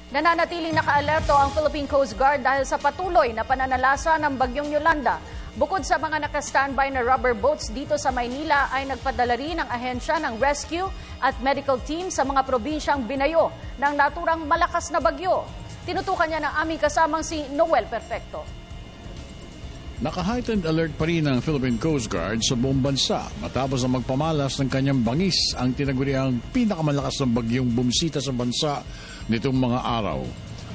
Nananatiling nakaalerto ang Philippine Coast Guard dahil sa patuloy na pananalasa ng bagyong Yolanda. Bukod sa mga naka-standby na rubber boats dito sa Maynila ay nagpadala rin ang ahensya ng rescue at medical team sa mga probinsyang binayo ng naturang malakas na bagyo. Tinutukan niya ng aming kasamang si Noel Perfecto. Naka-heightened alert pa rin ang Philippine Coast Guard sa buong bansa matapos na magpamalas ng kanyang bangis ang tinaguriang pinakamalakas na bagyong bumisita sa bansa nitong mga araw.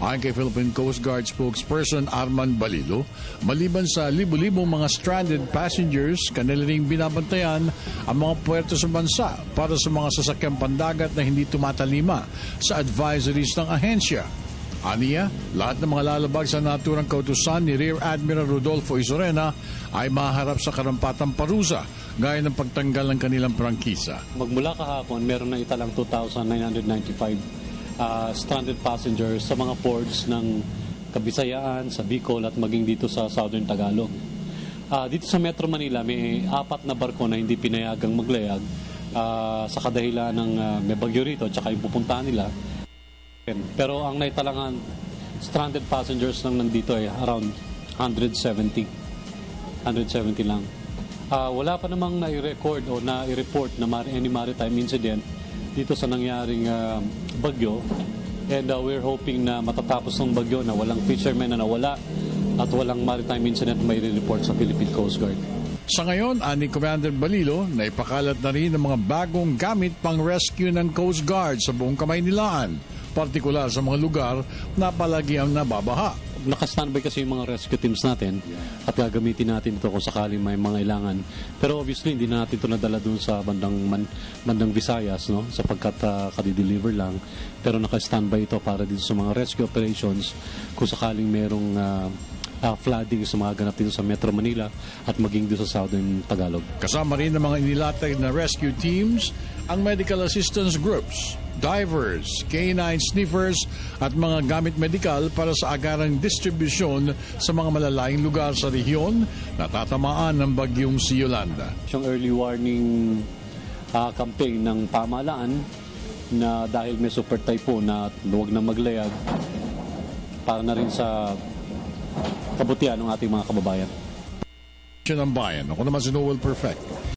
Ayon kay Philippine Coast Guard spokesperson Arman Balilo, maliban sa libu-libong mga stranded passengers, kanila ring binabantayan ang mga puerto sa bansa para sa mga sasakyang pandagat na hindi tumatalima sa advisories ng ahensya. Aniya, lahat ng mga lalabag sa naturang kautusan ni Rear Admiral Rodolfo Isorena ay maharap sa karampatang parusa gaya ng pagtanggal ng kanilang prangkisa. Magmula kahapon, meron na italang 2,995 stranded passengers sa mga ports ng Kabisayaan, sa Bicol at maging dito sa Southern Tagalog. Dito sa Metro Manila, may 4 na barko na hindi pinayagang maglayag sa kadahilan ng may bagyo rito at saka yung pupuntahan nila. Pero ang naitalangan stranded passengers lang nandito ay around 170 lang. Wala pa namang na-record o na-report na any maritime incident dito sa nangyaring bagyo, and we're hoping na matatapos ng bagyo na walang fishermen na nawala at walang maritime incident may report sa Philippine Coast Guard. Sa ngayon, ani Commander Balilo, na ipakalat na rin ang mga bagong gamit pang rescue ng Coast Guard sa buong Kamaynilaan, partikular sa mga lugar na palagi ang nababaha. Naka-standby kasi yung mga rescue teams natin at gagamitin natin ito kung sakaling may mga ilangan. Pero obviously, hindi na natin ito nadala dun sa bandang Visayas, no? Sapagkat kadi-deliver lang. Pero naka-standby ito para dito sa mga rescue operations kung sakaling merong flooding sa mga ganap dito sa Metro Manila at maging dito sa Southern Tagalog. Kasama rin ng mga inilatag na rescue teams, ang medical assistance groups, divers, canine sniffers at mga gamit medikal para sa agarang distribusyon sa mga malalayong lugar sa rehiyon na tatamaan ng bagyong si Yolanda. Yung early warning campaign ng pamahalaan na dahil may super typhoon na huwag na maglayag para na rin sa kabutihan ng ating mga kababayan. Siya ng bayan. Ako naman si Noel Perfecto.